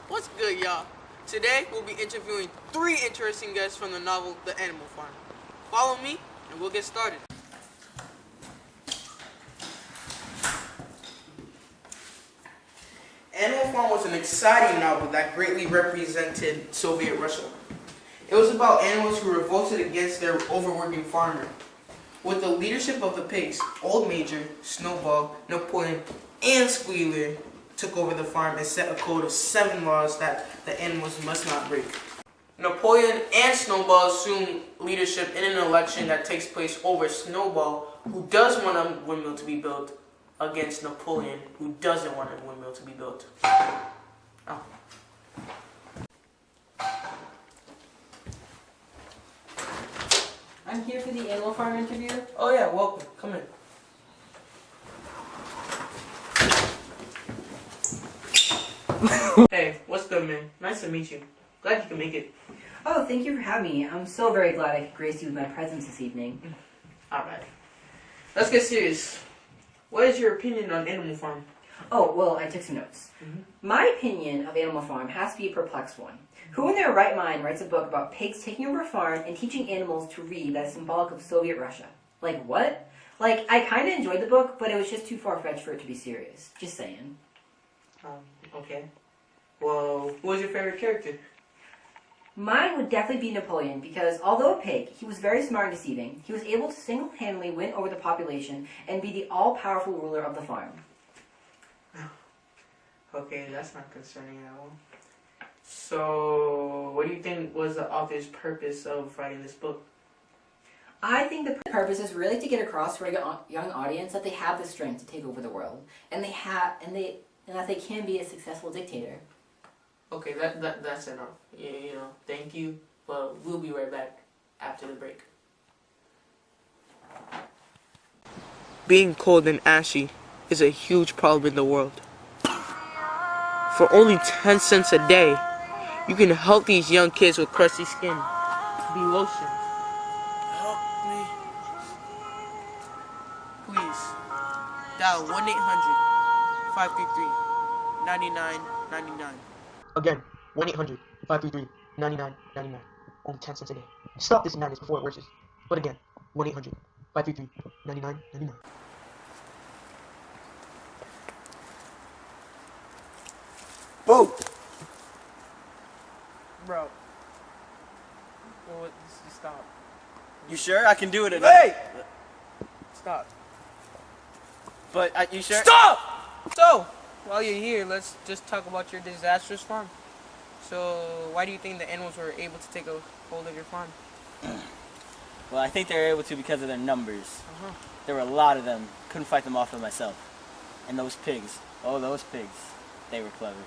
What's good, y'all? Today, we'll be interviewing 3 interesting guests from the novel The Animal Farm. Follow me, and we'll get started. Animal Farm was an exciting novel that greatly represented Soviet Russia. It was about animals who revolted against their overworking farmer. With the leadership of the pigs, Old Major, Snowball, Napoleon, and Squealer took over the farm and set a code of 7 laws that the animals must not break. Napoleon and Snowball assume leadership in an election that takes place over Snowball, who does want a windmill to be built, against Napoleon, who doesn't want a windmill to be built. Oh. I'm here for the Animal Farm interview. Oh yeah, welcome. Come in. Hey, what's good, man? Nice to meet you. Glad you can make it. Oh, thank you for having me. I'm so very glad I could grace you with my presence this evening. Alright. Let's get serious. What is your opinion on Animal Farm? Oh, well, I took some notes. My opinion of Animal Farm has to be a perplexed one. Who in their right mind writes a book about pigs taking over a farm and teaching animals to read that is symbolic of Soviet Russia? Like, what? Like, I kind of enjoyed the book, but it was just too far-fetched for it to be serious. Just saying. Okay. Well, who was your favorite character? Mine would definitely be Napoleon, because although a pig, he was very smart and deceiving. He was able to single-handedly win over the population and be the all-powerful ruler of the farm. Okay, that's not concerning at all. So, what do you think was the author's purpose of writing this book? I think the purpose is really to get across to a young audience that they have the strength to take over the world, and that they can be a successful dictator. Okay, that's enough. Thank you, but we'll be right back after the break. Being cold and ashy is a huge problem in the world. For only 10 cents a day, you can help these young kids with crusty skin be lotion. Help me. Please, dial 1-800-533-9999. Again, 1-800-533-9999. Only 10 cents a day. Stop this madness before it worsens. But again, 1-800-533-9999. Whoa! Bro. Well, just stop. You sure? I can do it at Hey! Stop. But you sure? Stop! So, while you're here, let's just talk about your disastrous farm. So, why do you think the animals were able to take a hold of your farm? Well, I think they were able to because of their numbers. There were a lot of them. Couldn't fight them off by myself. And those pigs. Oh, those pigs. They were clever.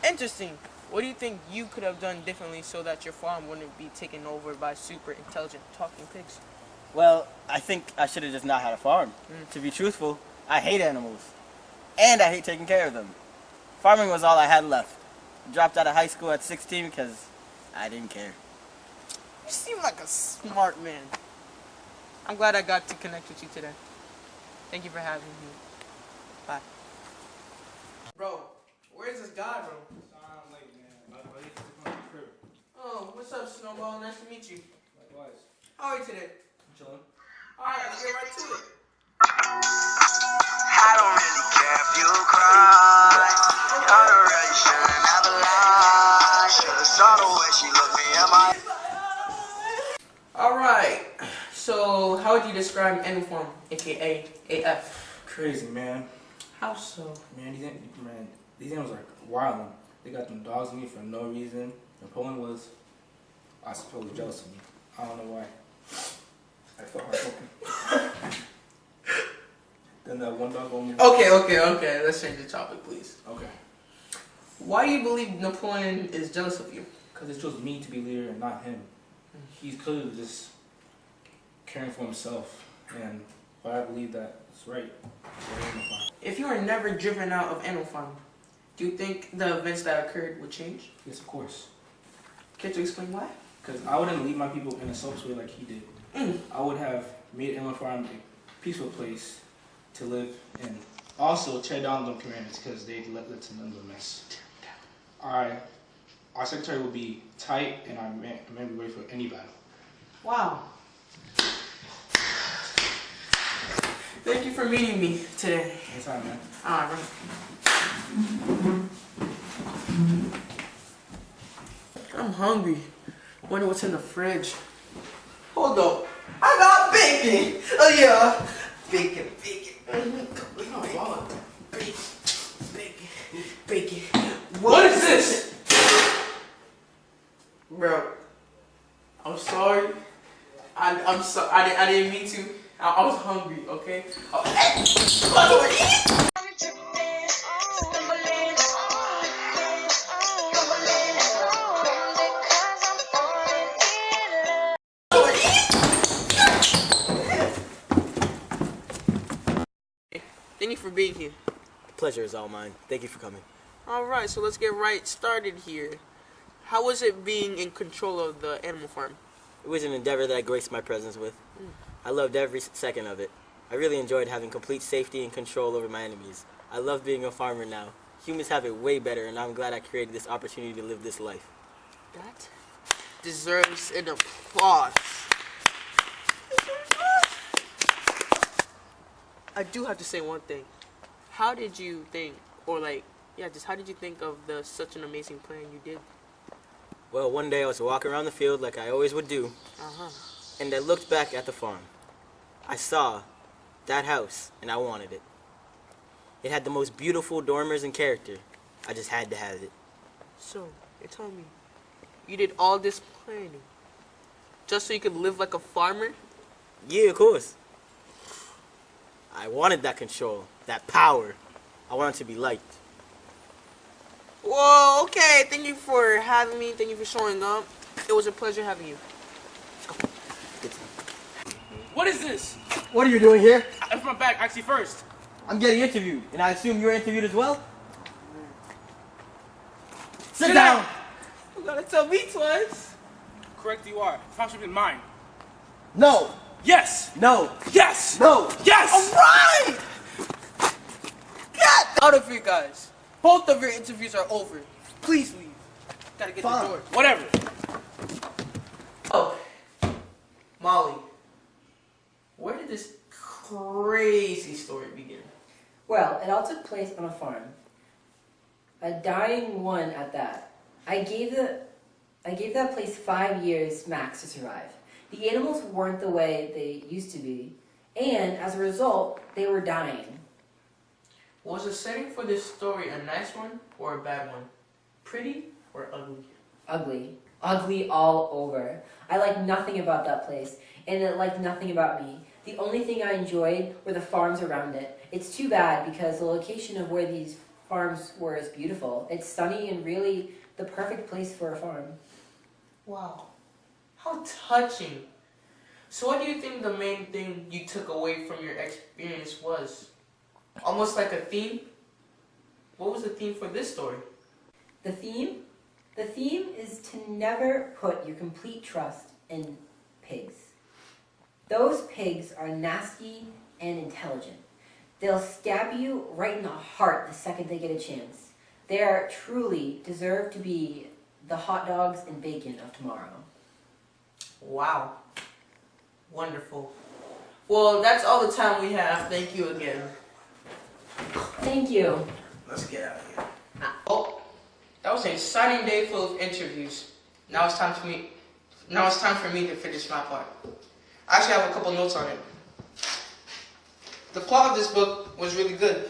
Interesting. What do you think you could have done differently so that your farm wouldn't be taken over by super intelligent talking pigs? Well, I think I should have just not had a farm. To be truthful, I hate animals. And I hate taking care of them. Farming was all I had left. Dropped out of high school at 16 because I didn't care. You seem like a smart man. I'm glad I got to connect with you today. Thank you for having me. Bye. Bro, where's this guy, bro? I'm late, man. My buddy to come on the trip. Oh, what's up, Snowball? Nice to meet you. Likewise. How are you today? I'm chilling. Alright, let's get right to it. I don't really care if you cry. You're really shouldn't have lied. Should've saw the way she looked me in my. Alright, so how would you describe Animal Farm, aka AF? Crazy, man. How so? Man, these animals are wild. They got them dogs on me for no reason. Napoleon was, I suppose, jealous of me. I don't know why. I felt heartbroken. Then that one dog on me. Okay. Let's change the topic, please. Okay. Why do you believe Napoleon is jealous of you? Because it chose me to be leader and not him. He's clearly just caring for himself. And why I believe that it's right. If you were never driven out of Animal Farm, do you think the events that occurred would change? Yes, of course. Can you explain why? Because I wouldn't leave my people in a selfish way like he did. I would have made Animal Farm a peaceful place to live in. Also, tear down them commandments because they led to another mess. I our secretary will be tight, and our men will be ready for any battle. Wow. Thank you for meeting me today. Anytime, man. Alright. I'm hungry. Wonder what's in the fridge. Hold up. I got bacon. Oh yeah. Bacon. Bacon. Bacon. What is this? Bro, I'm sorry. I'm sorry. I didn't mean to. I was hungry. Okay. Thank you for being here. Pleasure is all mine. Thank you for coming. Alright, so let's get right started here. How was it being in control of the animal farm? It was an endeavor that I graced my presence with. I loved every second of it. I really enjoyed having complete safety and control over my enemies. I love being a farmer now. Humans have it way better, and I'm glad I created this opportunity to live this life. That deserves an applause. I do have to say one thing. How did you think, or how did you think of such an amazing plan you did? Well, one day I was walking around the field like I always would do, and I looked back at the farm. I saw that house, and I wanted it. It had the most beautiful dormers and character. I just had to have it. So, you're telling me you did all this planning just so you could live like a farmer? Yeah, of course. I wanted that control, that power. I wanted to be liked. Whoa, okay. Thank you for having me. Thank you for showing up. It was a pleasure having you. What is this? What are you doing here? That's my bag, actually first. I'm getting interviewed, and I assume you're interviewed as well? Sit Sit down! down. You gotta tell me twice. Correct you are. The farm should be mine. No! Yes! No! Yes! No! Yes! Right! Get out of here, guys. Both of your interviews are over. Please leave. Gotta get Fine. the door. Whatever. Oh, Molly, where did this crazy story begin? Well, it all took place on a farm. A dying one at that. I gave that place 5 years max to survive. The animals weren't the way they used to be, and as a result, they were dying. Was the setting for this story a nice one or a bad one? Pretty or ugly? Ugly. Ugly all over. I liked nothing about that place, and it liked nothing about me. The only thing I enjoyed were the farms around it. It's too bad because the location of where these farms were is beautiful. It's sunny and really the perfect place for a farm. Wow, how touching. So what do you think the main thing you took away from your experience was? Almost like a theme? What was the theme for this story? The theme? The theme is to never put your complete trust in pigs. Those pigs are nasty and intelligent. They'll stab you right in the heart the second they get a chance. They are truly deserve to be the hot dogs and bacon of tomorrow. Wow. Wonderful. Well, that's all the time we have. Thank you again. Thank you. Let's get out of here. Oh, that was an exciting day full of interviews. Now it's time for me to finish my part. I actually have a couple notes on it. The plot of this book was really good.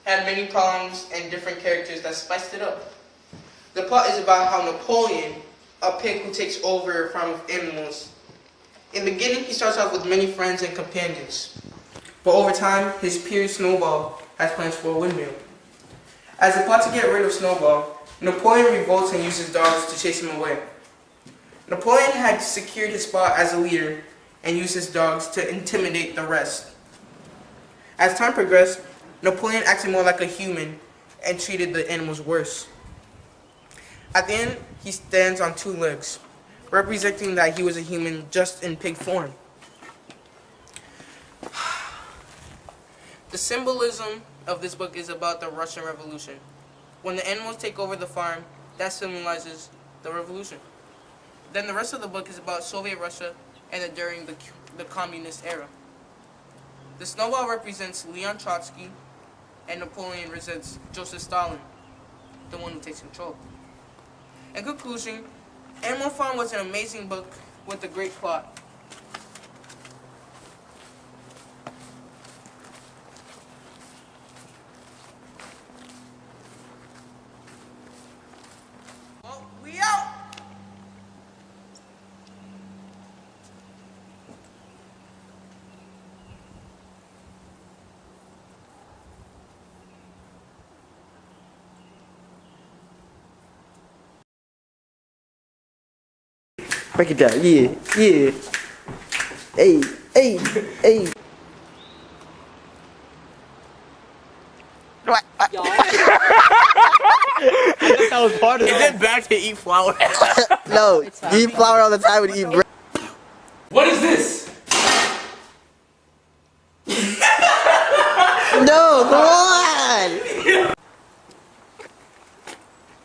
Had many problems and different characters that spiced it up. The plot is about how Napoleon, a pig who takes over a farm of animals. In the beginning, he starts off with many friends and companions. But over time, his peer Snowball has plans for a windmill. As they plot to get rid of Snowball, Napoleon revolts and uses dogs to chase him away. Napoleon had secured his spot as a leader and used his dogs to intimidate the rest. As time progressed, Napoleon acted more like a human and treated the animals worse. At the end, he stands on 2 legs, representing that he was a human just in pig form. The symbolism of this book is about the Russian Revolution. When the animals take over the farm, that symbolizes the revolution. Then the rest of the book is about Soviet Russia and during the communist era. The snowball represents Leon Trotsky, and Napoleon represents Joseph Stalin, the one who takes control. In conclusion, Animal Farm was an amazing book with a great plot. Well, we out! Break it down. Yeah, yeah. Hey, hey, hey. Y'all. That was part of Is it. it bad to eat flour? No, you eat flour all the time when you eat bread. What is this? No, come on.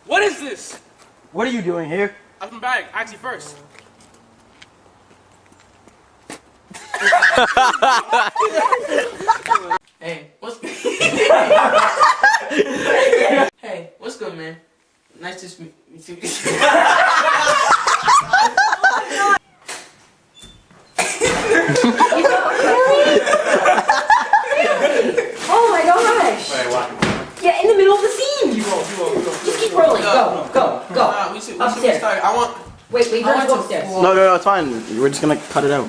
What is this? What are you doing here? Open bag. Ask you first. Hey, what's good? Hey, what's good, man? Nice to meet you. Oh my gosh! Wait, what? Yeah, in the middle of the scene! Just keep rolling. Go, go, go. We should Upstairs. restart. I want. Wait, I let's want go to upstairs. No, it's fine. We're just gonna cut it out.